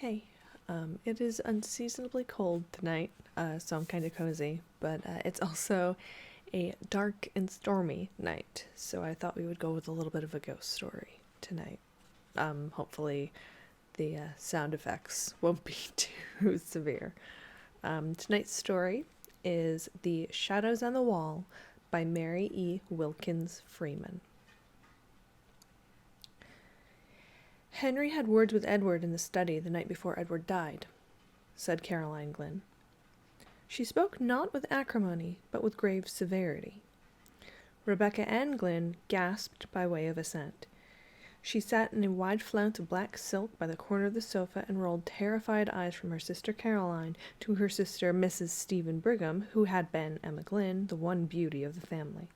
Hey, it is unseasonably cold tonight, so I'm kind of cozy, but it's also a dark and stormy night, so I thought we would go with a little bit of a ghost story tonight. Hopefully, the sound effects won't be too severe. Tonight's story is The Shadows on the Wall by Mary E. Wilkins Freeman. Henry had words with Edward in the study the night before Edward died, said Caroline Glynn. She spoke not with acrimony, but with grave severity. Rebecca Ann Glynn gasped by way of assent. She sat in a wide flounce of black silk by the corner of the sofa and rolled terrified eyes from her sister Caroline to her sister Mrs. Stephen Brigham, who had been, Emma Glynn, the one beauty of the family.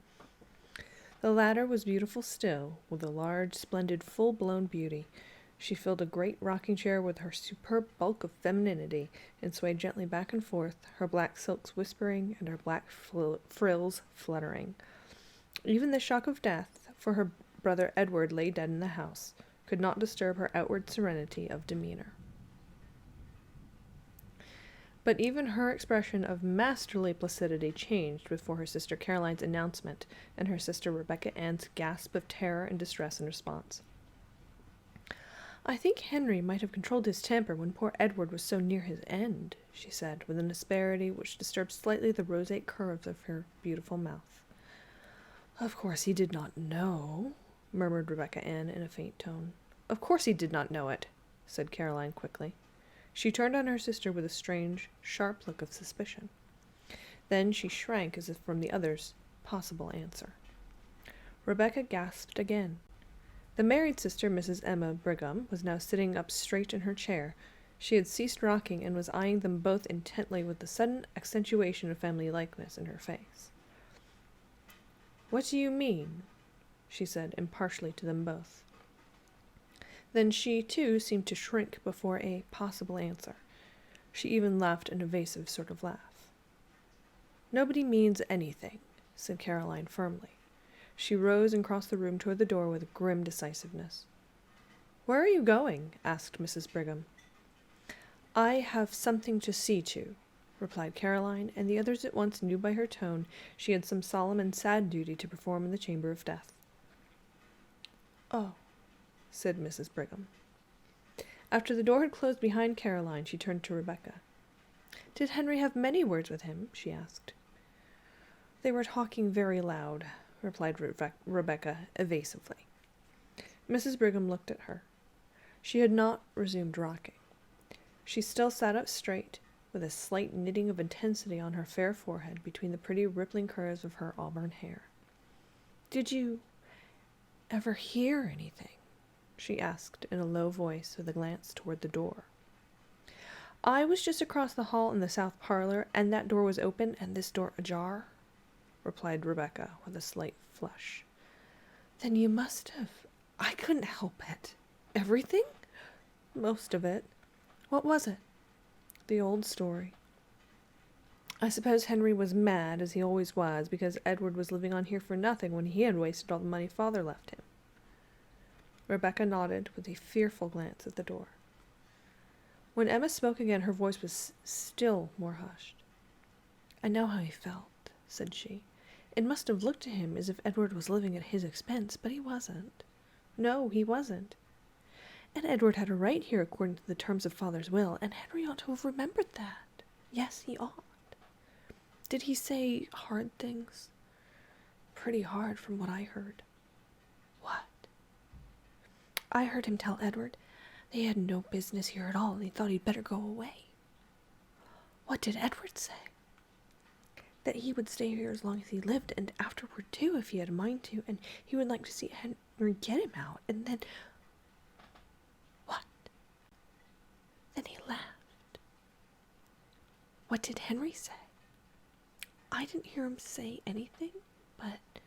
The latter was beautiful still, with a large, splendid, full-blown beauty. She filled a great rocking-chair with her superb bulk of femininity, and swayed gently back and forth, her black silks whispering and her black frills fluttering. Even the shock of death, for her brother Edward lay dead in the house, could not disturb her outward serenity of demeanor. But even her expression of masterly placidity changed before her sister Caroline's announcement and her sister Rebecca Ann's gasp of terror and distress in response. "I think Henry might have controlled his temper when poor Edward was so near his end," she said, with an asperity which disturbed slightly the roseate curves of her beautiful mouth. "Of course he did not know," murmured Rebecca Ann in a faint tone. "Of course he did not know it," said Caroline quickly. She turned on her sister with a strange, sharp look of suspicion. Then she shrank as if from the other's possible answer. Rebecca gasped again. The married sister, Mrs. Emma Brigham, was now sitting up straight in her chair. She had ceased rocking and was eyeing them both intently with the sudden accentuation of family likeness in her face. "What do you mean?" she said impartially to them both. Then she, too, seemed to shrink before a possible answer. She even laughed an evasive sort of laugh. "Nobody means anything," said Caroline firmly. She rose and crossed the room toward the door with grim decisiveness. "Where are you going?" asked Mrs. Brigham. "I have something to see to," replied Caroline, and the others at once knew by her tone she had some solemn and sad duty to perform in the chamber of death. "Oh," said Mrs. Brigham. After the door had closed behind Caroline, she turned to Rebecca. "Did Henry have many words with him?" she asked. "They were talking very loud," replied Rebecca evasively. Mrs. Brigham looked at her. She had not resumed rocking. She still sat up straight, with a slight knitting of intensity on her fair forehead between the pretty rippling curves of her auburn hair. "Did you ever hear anything?" she asked in a low voice with a glance toward the door. "I was just across the hall in the south parlor, and that door was open and this door ajar," replied Rebecca with a slight flush. "Then you must have—" "I couldn't help it." "Everything?" "Most of it." "What was it?" "The old story. I suppose Henry was mad, as he always was, because Edward was living on here for nothing when he had wasted all the money father left him." Rebecca nodded with a fearful glance at the door. When Emma spoke again, her voice was still more hushed. "I know how he felt," said she. "It must have looked to him as if Edward was living at his expense, but he wasn't. No, he wasn't. And Edward had a right here according to the terms of father's will, and Henry ought to have remembered that. Yes, he ought. Did he say hard things?" "Pretty hard from what I heard." "What?" "I heard him tell Edward they had no business here at all, and he thought he'd better go away." "What did Edward say?" "That he would stay here as long as he lived, and afterward too, if he had a mind to, and he would like to see Henry get him out, and then—" "What?" "Then he laughed." "What did Henry say?" "I didn't hear him say anything, but—"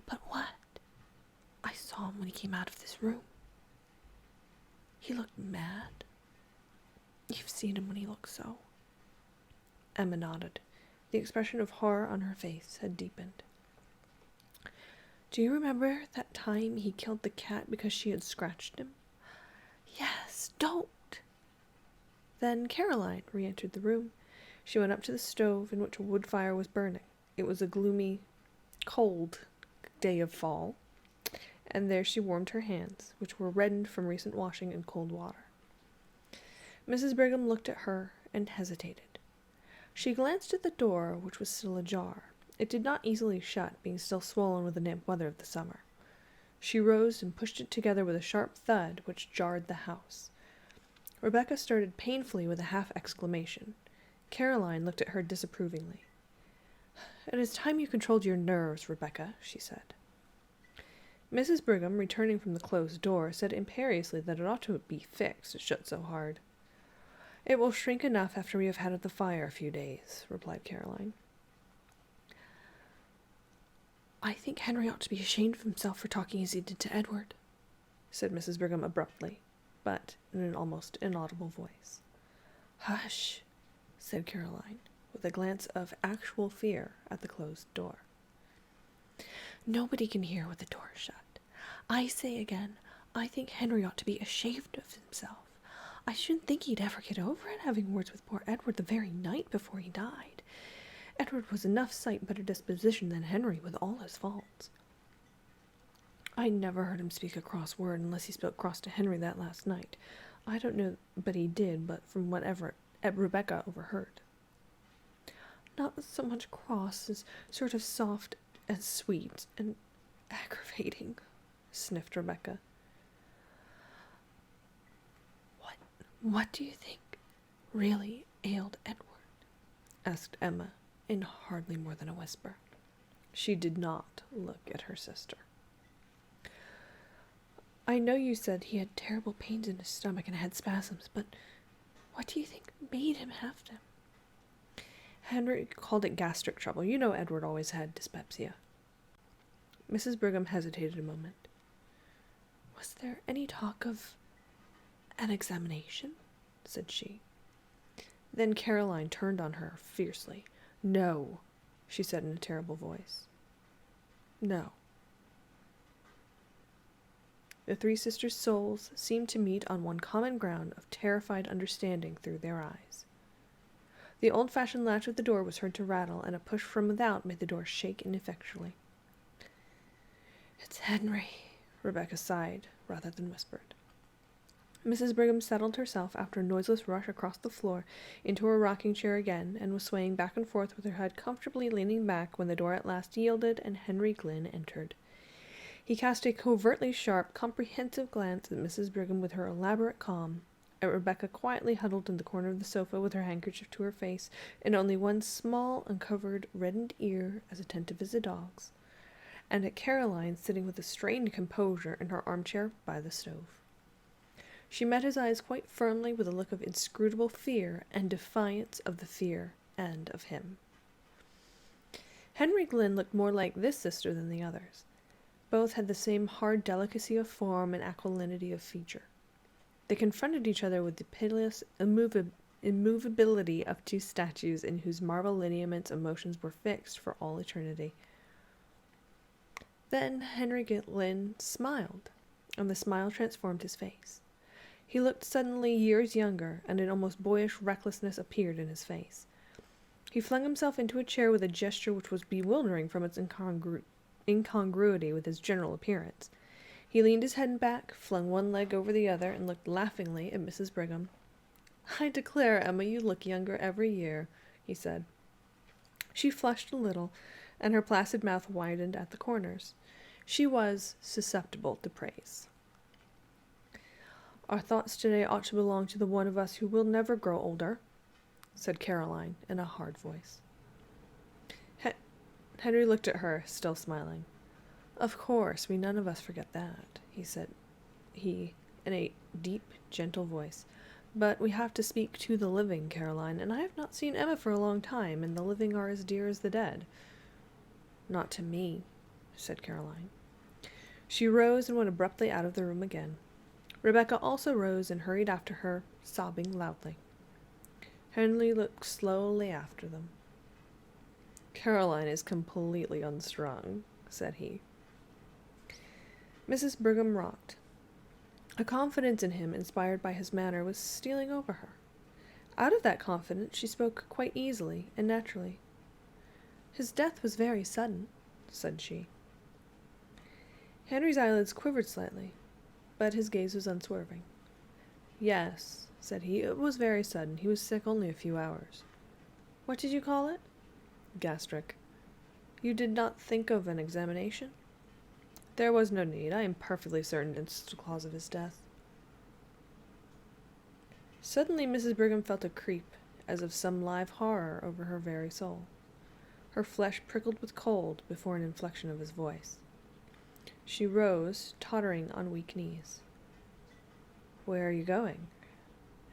"But what?" "I saw him when he came out of this room." "He looked mad?" "You've seen him when he looks so." Emma nodded. The expression of horror on her face had deepened. "Do you remember that time he killed the cat because she had scratched him?" "Yes, don't!" Then Caroline re-entered the room. She went up to the stove in which a wood fire was burning. It was a gloomy, cold day of fall, and there she warmed her hands, which were reddened from recent washing in cold water. Mrs. Brigham looked at her and hesitated. She glanced at the door, which was still ajar. It did not easily shut, being still swollen with the damp weather of the summer. She rose and pushed it together with a sharp thud which jarred the house. Rebecca started painfully with a half-exclamation. Caroline looked at her disapprovingly. "It is time you controlled your nerves, Rebecca," she said. Mrs. Brigham, returning from the closed door, said imperiously that it ought to be fixed, it shut so hard. "It will shrink enough after we have had the fire a few days," replied Caroline. "I think Henry ought to be ashamed of himself for talking as he did to Edward," said Mrs. Brigham abruptly, but in an almost inaudible voice. "Hush," said Caroline, with a glance of actual fear at the closed door. "Nobody can hear with the door shut. I say again, I think Henry ought to be ashamed of himself. I shouldn't think he'd ever get over it, having words with poor Edward the very night before he died. Edward was enough sight better disposition than Henry, with all his faults. I never heard him speak a cross word, unless he spoke cross to Henry that last night. I don't know but he did, but from whatever Rebecca overheard. Not so much cross as sort of soft and sweet and aggravating," sniffed Rebecca. What do you think really ailed Edward?" asked Emma, in hardly more than a whisper. She did not look at her sister. "I know you said he had terrible pains in his stomach and had spasms, but what do you think made him have them?" "Henry called it gastric trouble. You know Edward always had dyspepsia." Mrs. Brigham hesitated a moment. "Was there any talk of an examination?" said she. Then Caroline turned on her fiercely. "No," she said in a terrible voice. "No." The three sisters' souls seemed to meet on one common ground of terrified understanding through their eyes. The old-fashioned latch of the door was heard to rattle, and a push from without made the door shake ineffectually. "It's Henry," Rebecca sighed, rather than whispered. Mrs. Brigham settled herself after a noiseless rush across the floor into her rocking-chair again, and was swaying back and forth with her head comfortably leaning back when the door at last yielded and Henry Glynn entered. He cast a covertly sharp, comprehensive glance at Mrs. Brigham with her elaborate calm, at Rebecca quietly huddled in the corner of the sofa with her handkerchief to her face, and only one small, uncovered, reddened ear as attentive as a dog's, and at Caroline sitting with a strained composure in her armchair by the stove. She met his eyes quite firmly with a look of inscrutable fear and defiance of the fear and of him. Henry Glynn looked more like this sister than the others. Both had the same hard delicacy of form and aquilinity of feature. They confronted each other with the pitiless immovability of two statues in whose marble lineaments emotions were fixed for all eternity. Then Henry Glynn smiled, and the smile transformed his face. He looked suddenly years younger, and an almost boyish recklessness appeared in his face. He flung himself into a chair with a gesture which was bewildering from its incongruity with his general appearance. He leaned his head back, flung one leg over the other, and looked laughingly at Mrs. Brigham. "I declare, Emma, you look younger every year," he said. She flushed a little, and her placid mouth widened at the corners. She was susceptible to praise. "Our thoughts today ought to belong to the one of us who will never grow older," said Caroline in a hard voice. Henry looked at her, still smiling. "Of course, we none of us forget that," he said, in a deep, gentle voice. "But we have to speak to the living, Caroline, and I have not seen Emma for a long time, and the living are as dear as the dead." "Not to me," said Caroline. She rose and went abruptly out of the room again. Rebecca also rose and hurried after her, sobbing loudly. Henry looked slowly after them. "Caroline is completely unstrung," said he. Mrs. Brigham rocked. A confidence in him, inspired by his manner, was stealing over her. Out of that confidence she spoke quite easily and naturally. "His death was very sudden," said she. Henry's eyelids quivered slightly, but his gaze was unswerving. "Yes," said he, "it was very sudden. He was sick only a few hours." "What did you call it?" "Gastric." "You did not think of an examination?" "There was no need. I am perfectly certain it's the cause of his death." Suddenly Mrs. Brigham felt a creep, as of some live horror, over her very soul. Her flesh prickled with cold before an inflection of his voice. She rose, tottering on weak knees. "Where are you going?"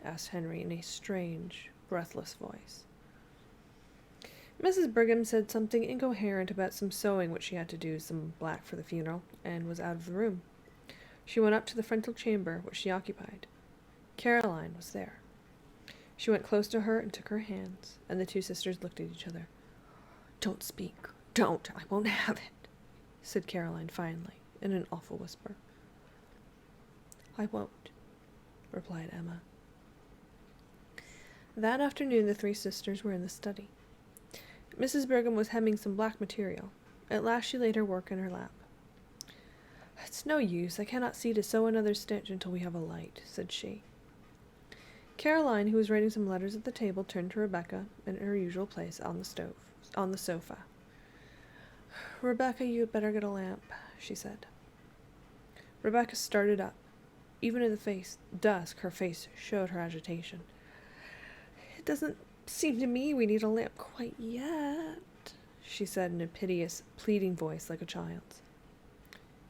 asked Henry in a strange, breathless voice. Mrs. Brigham said something incoherent about some sewing which she had to do, some black for the funeral, and was out of the room. She went up to the frontal chamber which she occupied. Caroline was there. She went close to her and took her hands, and the two sisters looked at each other. "Don't speak. Don't. I won't have it," said Caroline finally, in an awful whisper. "I won't," replied Emma. That afternoon the three sisters were in the study. Mrs. Brigham was hemming some black material. At last she laid her work in her lap. "It's no use. I cannot see to sew another stitch until we have a light," said she. Caroline, who was writing some letters at the table, turned to Rebecca in her usual place on the sofa. "Rebecca, you had better get a lamp," she said. Rebecca started up. Even in the dusk, her face showed her agitation. "It doesn't seem to me we need a lamp quite yet," she said in a piteous, pleading voice like a child's.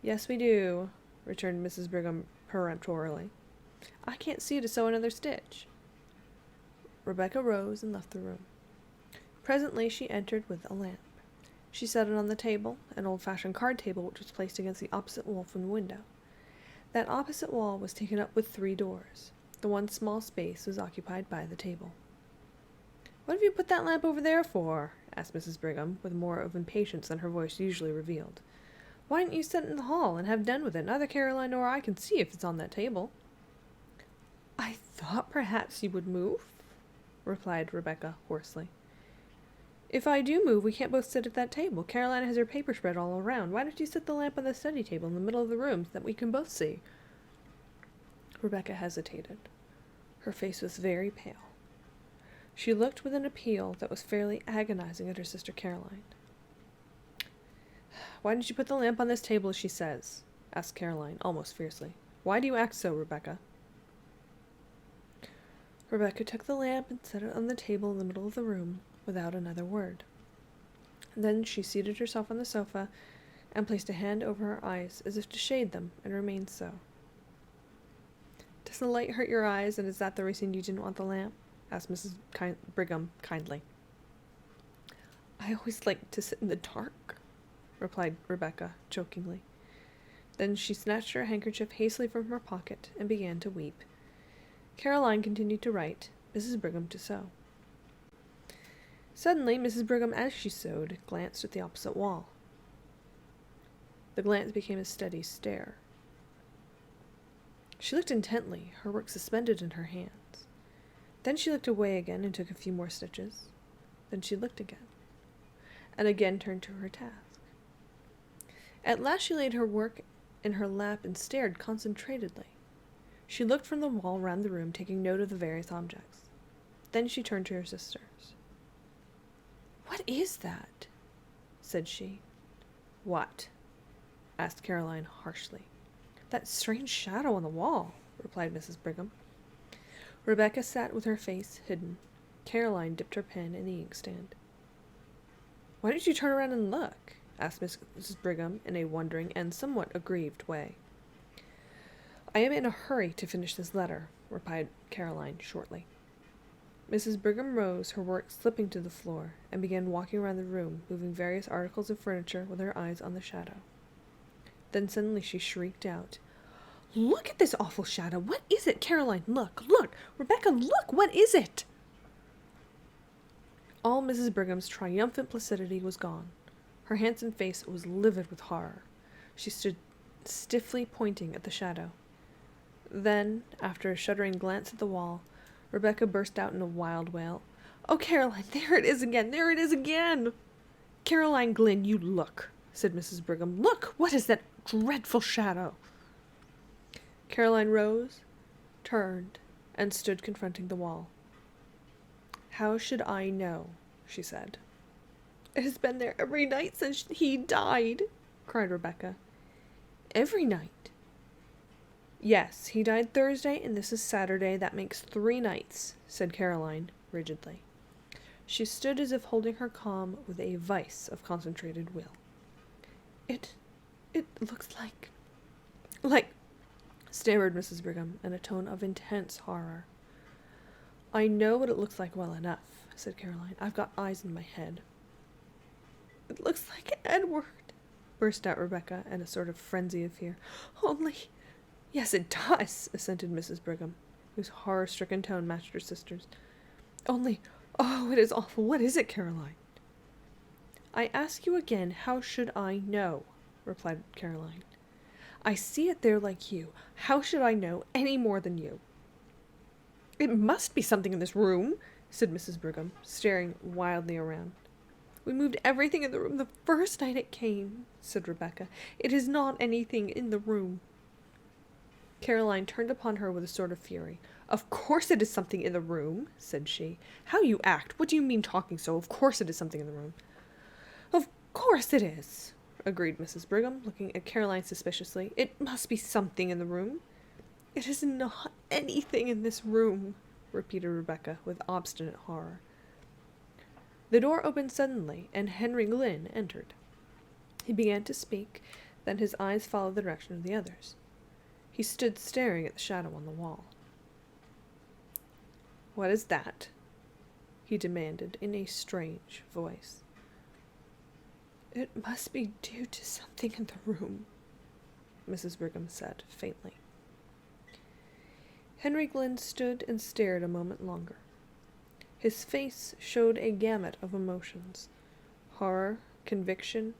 "Yes, we do," returned Mrs. Brigham peremptorily. "I can't see to sew another stitch." Rebecca rose and left the room. Presently she entered with a lamp. She set it on the table, an old-fashioned card table which was placed against the opposite wall from the window. That opposite wall was taken up with 3 doors. The one small space was occupied by the table. "What have you put that lamp over there for?" asked Mrs. Brigham, with more of impatience than her voice usually revealed. "Why didn't you set it in the hall and have done with it? Neither Caroline nor I can see if it's on that table." "I thought perhaps you would move," replied Rebecca hoarsely. "If I do move, we can't both sit at that table. Caroline has her paper spread all around. Why don't you set the lamp on the study table in the middle of the room so that we can both see?" Rebecca hesitated. Her face was very pale. She looked with an appeal that was fairly agonizing at her sister Caroline. "Why didn't you put the lamp on this table as she says?" asked Caroline, almost fiercely. "Why do you act so, Rebecca?" Rebecca took the lamp and set it on the table in the middle of the room, without another word. Then she seated herself on the sofa and placed a hand over her eyes as if to shade them, and remained so. "Does the light hurt your eyes, and is that the reason you didn't want the lamp?" asked Mrs. Brigham kindly. "I always like to sit in the dark," replied Rebecca chokingly. Then she snatched her handkerchief hastily from her pocket and began to weep. Caroline continued to write, Mrs. Brigham to sew. Suddenly, Mrs. Brigham, as she sewed, glanced at the opposite wall. The glance became a steady stare. She looked intently, her work suspended in her hands. Then she looked away again and took a few more stitches. Then she looked again, and again turned to her task. At last she laid her work in her lap and stared concentratedly. She looked from the wall round the room, taking note of the various objects. Then she turned to her sisters. "What is that?" said she. "What?" asked Caroline harshly. "That strange shadow on the wall," replied Mrs. Brigham. Rebecca sat with her face hidden. Caroline dipped her pen in the inkstand. "Why didn't you turn around and look?" asked Mrs. Brigham in a wondering and somewhat aggrieved way. "I am in a hurry to finish this letter," replied Caroline shortly. Mrs. Brigham rose, her work slipping to the floor, and began walking around the room, moving various articles of furniture with her eyes on the shadow. Then suddenly she shrieked out, "Look at this awful shadow! What is it? Caroline, look! Look! Rebecca, look! What is it?" All Mrs. Brigham's triumphant placidity was gone. Her handsome face was livid with horror. She stood stiffly pointing at the shadow. Then, after a shuddering glance at the wall, Rebecca burst out in a wild wail. "Oh, Caroline, there it is again! There it is again!" "Caroline Glynn, you look," said Mrs. Brigham. "Look! What is that dreadful shadow?" Caroline rose, turned, and stood confronting the wall. "How should I know?" she said. "It has been there every night since he died," cried Rebecca. "Every night?" "Yes, he died Thursday, and this is Saturday. That makes 3 nights," said Caroline, rigidly. She stood as if holding her calm with a vice of concentrated will. It looks like, stammered Mrs. Brigham in a tone of intense horror. "I know what it looks like well enough," said Caroline. "I've got eyes in my head." "It looks like Edward," burst out Rebecca in a sort of frenzy of fear. "Only—" "Yes, it does," assented Mrs. Brigham, whose horror-stricken tone matched her sister's. "Only, oh, it is awful. What is it, Caroline?" "I ask you again, how should I know?" replied Caroline. "I see it there like you. How should I know any more than you?" "It must be something in this room," said Mrs. Brigham, staring wildly around. "We moved everything in the room the first night it came," said Rebecca. "It is not anything in the room." Caroline turned upon her with a sort of fury. "Of course it is something in the room," said she. "How you act! What do you mean talking so? Of course it is something in the room." "Of course it is," agreed Mrs. Brigham, looking at Caroline suspiciously. "It must be something in the room." "It is not anything in this room," repeated Rebecca with obstinate horror. The door opened suddenly, and Henry Glynn entered. He began to speak, then his eyes followed the direction of the others. He stood staring at the shadow on the wall. "What is that?" he demanded in a strange voice. "It must be due to something in the room," Mrs. Brigham said faintly. Henry Glynn stood and stared a moment longer. His face showed a gamut of emotions: horror, conviction,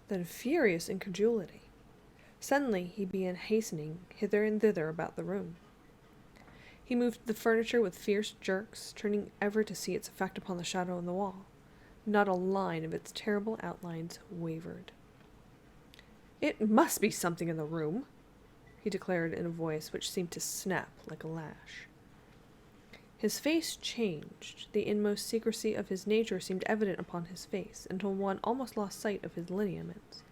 then furious incredulity. Suddenly he began hastening hither and thither about the room. He moved the furniture with fierce jerks, turning ever to see its effect upon the shadow on the wall. Not a line of its terrible outlines wavered. "It must be something in the room," he declared in a voice which seemed to snap like a lash. His face changed. The inmost secrecy of his nature seemed evident upon his face, until one almost lost sight of his lineaments.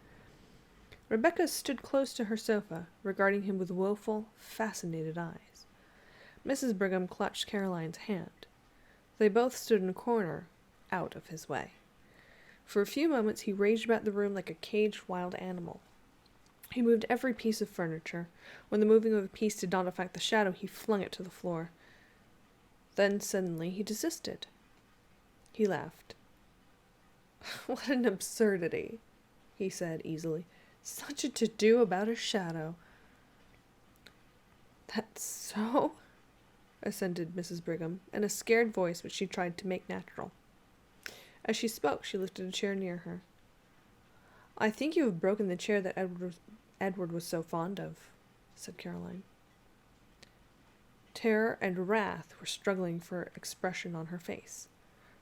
Rebecca stood close to her sofa, regarding him with woeful, fascinated eyes. Mrs. Brigham clutched Caroline's hand. They both stood in a corner, out of his way. For a few moments he raged about the room like a caged wild animal. He moved every piece of furniture. When the moving of a piece did not affect the shadow, he flung it to the floor. Then suddenly he desisted. He laughed. "What an absurdity," he said easily. "Such a to-do about a shadow." "That's so?" assented Mrs. Brigham, in a scared voice which she tried to make natural. As she spoke, she lifted a chair near her. "I think you have broken the chair that Edward was so fond of," said Caroline. Terror and wrath were struggling for expression on her face.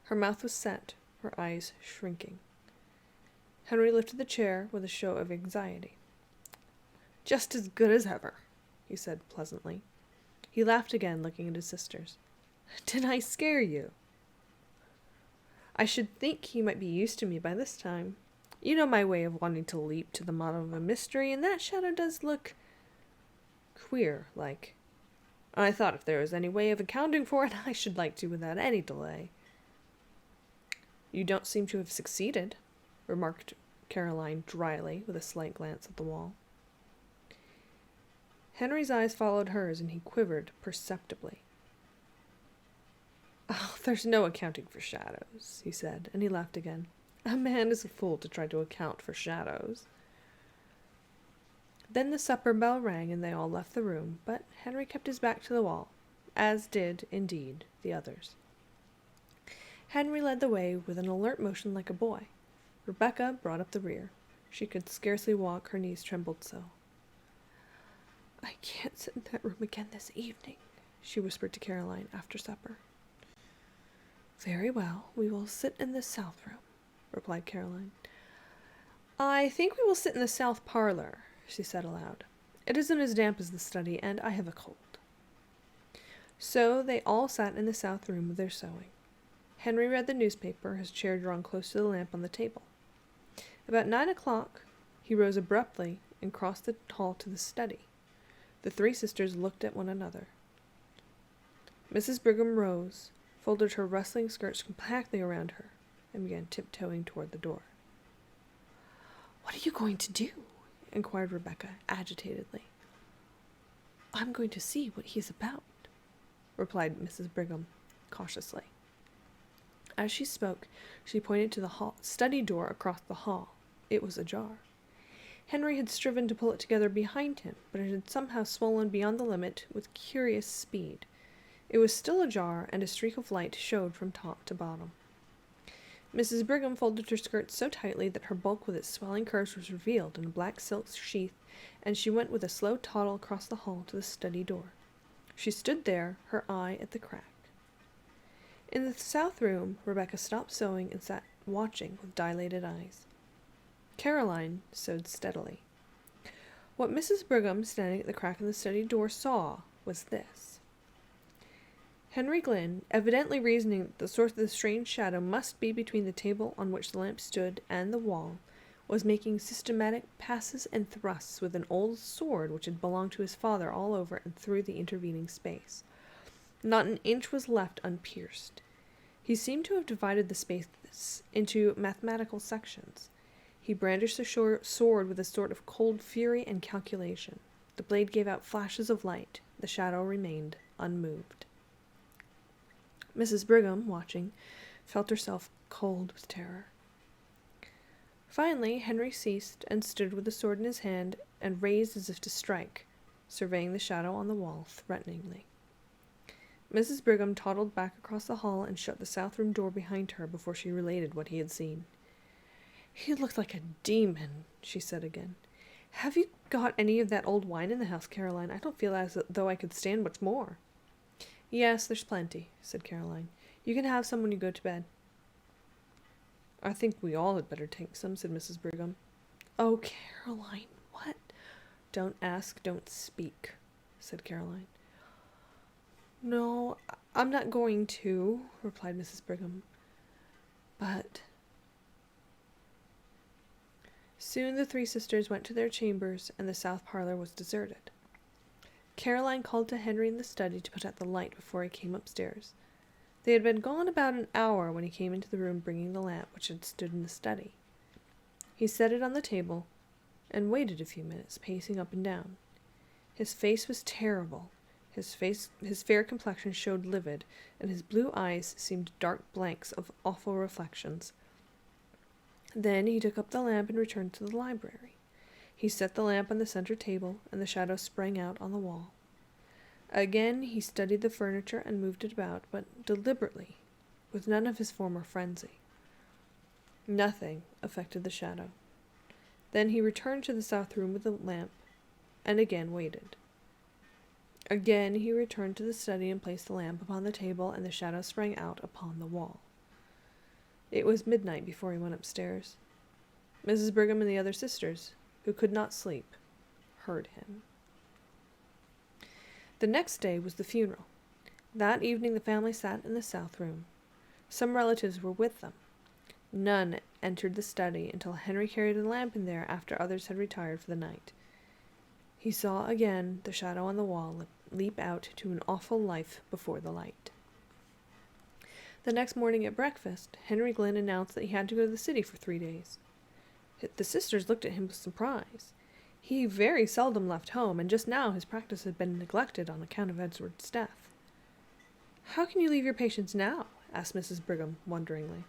Her mouth was set, her eyes shrinking. Henry lifted the chair with a show of anxiety. "Just as good as ever," he said pleasantly. He laughed again, looking at his sisters. "Did I scare you?" "I should think you might be used to me by this time. You know my way of wanting to leap to the bottom of a mystery, and that shadow does look queer, like. I thought if there was any way of accounting for it, I should like to without any delay." "You don't seem to have succeeded," remarked Caroline dryly, with a slight glance at the wall. Henry's eyes followed hers, and he quivered perceptibly. "Oh, there's no accounting for shadows," he said, and he laughed again. "A man is a fool to try to account for shadows." Then the supper bell rang, and they all left the room, but Henry kept his back to the wall, as did, indeed, the others. Henry led the way with an alert motion like a boy. Rebecca brought up the rear. She could scarcely walk, her knees trembled so. "I can't sit in that room again this evening," she whispered to Caroline after supper. "Very well, we will sit in the south room," replied Caroline. "I think we will sit in the south parlor," she said aloud. "It isn't as damp as the study, and I have a cold." So they all sat in the south room with their sewing. Henry read the newspaper, his chair drawn close to the lamp on the table. About 9 o'clock, he rose abruptly and crossed the hall to the study. The three sisters looked at one another. Mrs. Brigham rose, folded her rustling skirts compactly around her, and began tiptoeing toward the door. "What are you going to do?" inquired Rebecca agitatedly. "I'm going to see what he is about," replied Mrs. Brigham cautiously. As she spoke, she pointed to the study door across the hall. It was ajar. Henry had striven to pull it together behind him, but it had somehow swollen beyond the limit with curious speed. It was still ajar, and a streak of light showed from top to bottom. Mrs. Brigham folded her skirts so tightly that her bulk with its swelling curves was revealed in a black silk sheath, and she went with a slow toddle across the hall to the study door. She stood there, her eye at the crack. In the south room, Rebecca stopped sewing and sat watching with dilated eyes. Caroline sewed steadily. What Mrs. Brigham, standing at the crack in the study door, saw was this. Henry Glynn, evidently reasoning that the source of the strange shadow must be between the table on which the lamp stood and the wall, was making systematic passes and thrusts with an old sword which had belonged to his father all over and through the intervening space. Not an inch was left unpierced. He seemed to have divided the space into mathematical sections. He brandished the sword with a sort of cold fury and calculation. The blade gave out flashes of light. The shadow remained unmoved. Mrs. Brigham, watching, felt herself cold with terror. Finally, Henry ceased and stood with the sword in his hand and raised as if to strike, surveying the shadow on the wall threateningly. Mrs. Brigham toddled back across the hall and shut the south room door behind her before she related what he had seen. "He looked like a demon," she said again. "Have you got any of that old wine in the house, Caroline? I don't feel as though I could stand much more." "Yes, there's plenty," said Caroline. "You can have some when you go to bed." "I think we all had better take some," said Mrs. Brigham. "Oh, Caroline, what?" "Don't ask, don't speak," said Caroline. "No, I'm not going to," replied Mrs. Brigham. "But—" Soon the three sisters went to their chambers, and the south parlor was deserted. Caroline called to Henry in the study to put out the light before he came upstairs. They had been gone about an hour when he came into the room bringing the lamp which had stood in the study. He set it on the table and waited a few minutes, pacing up and down. His face was terrible. His fair complexion showed livid, and his blue eyes seemed dark blanks of awful reflections. Then he took up the lamp and returned to the library. He set the lamp on the center table, and the shadow sprang out on the wall. Again he studied the furniture and moved it about, but deliberately, with none of his former frenzy. Nothing affected the shadow. Then he returned to the south room with the lamp, and again waited. Again he returned to the study and placed the lamp upon the table, and the shadow sprang out upon the wall. It was midnight before he went upstairs. Mrs. Brigham and the other sisters, who could not sleep, heard him. The next day was the funeral. That evening the family sat in the south room. Some relatives were with them. None entered the study until Henry carried a lamp in there after others had retired for the night. He saw again the shadow on the wall leap out to an awful life before the light. The next morning at breakfast, Henry Glynn announced that he had to go to the city for 3 days. The sisters looked at him with surprise. He very seldom left home, and just now his practice had been neglected on account of Edward's death. "How can you leave your patients now?" asked Mrs. Brigham wonderingly.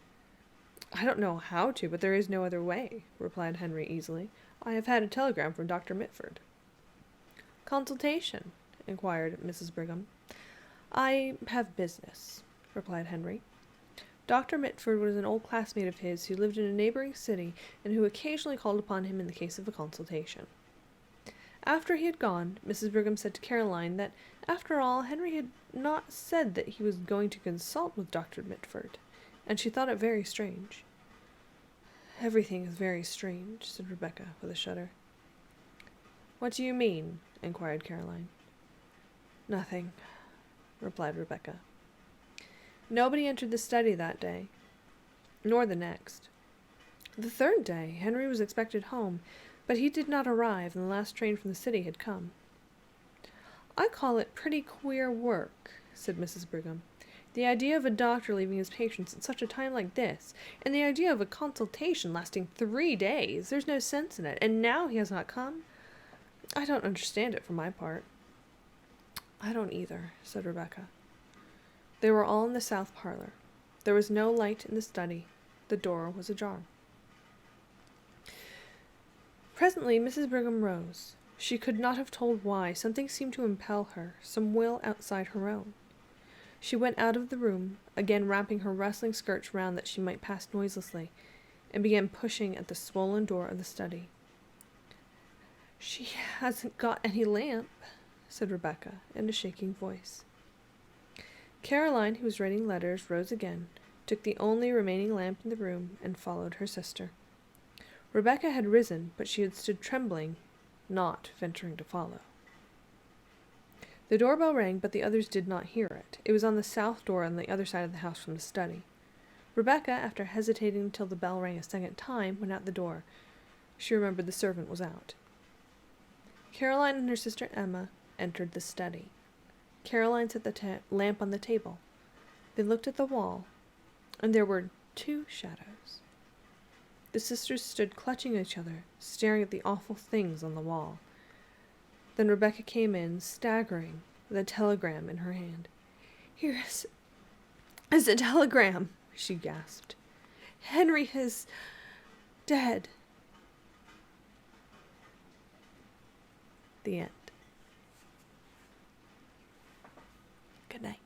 "I don't know how to, but there is no other way," replied Henry easily. "I have had a telegram from Dr. Mitford." "Consultation?" inquired Mrs. Brigham. "I have business," replied Henry. Dr. Mitford was an old classmate of his who lived in a neighboring city and who occasionally called upon him in the case of a consultation. After he had gone, Mrs. Brigham said to Caroline that, after all, Henry had not said that he was going to consult with Dr. Mitford, and she thought it very strange. "Everything is very strange," said Rebecca, with a shudder. "What do you mean?" inquired Caroline. "Nothing," replied Rebecca. Nobody entered the study that day, nor the next. The third day, Henry was expected home, but he did not arrive, and the last train from the city had come. "I call it pretty queer work," said Mrs. Brigham. "The idea of a doctor leaving his patients at such a time like this, and the idea of a consultation lasting 3 days. There's no sense in it, and now he has not come. I don't understand it for my part." "I don't either," said Rebecca. They were all in the south parlor. There was no light in the study. The door was ajar. Presently Mrs. Brigham rose. She could not have told why. Something seemed to impel her, some will outside her own. She went out of the room, again wrapping her rustling skirts round that she might pass noiselessly, and began pushing at the swollen door of the study. "She hasn't got any lamp," said Rebecca, in a shaking voice. Caroline, who was writing letters, rose again, took the only remaining lamp in the room, and followed her sister. Rebecca had risen, but she had stood trembling, not venturing to follow. The doorbell rang, but the others did not hear it. It was on the south door on the other side of the house from the study. Rebecca, after hesitating until the bell rang a second time, went out the door. She remembered the servant was out. Caroline and her sister Emma entered the study. Caroline set the lamp on the table. They looked at the wall, and there were 2 shadows. The sisters stood clutching each other, staring at the awful things on the wall. Then Rebecca came in, staggering, with a telegram in her hand. "Here is a telegram," she gasped. "Henry is dead." The end. Good night.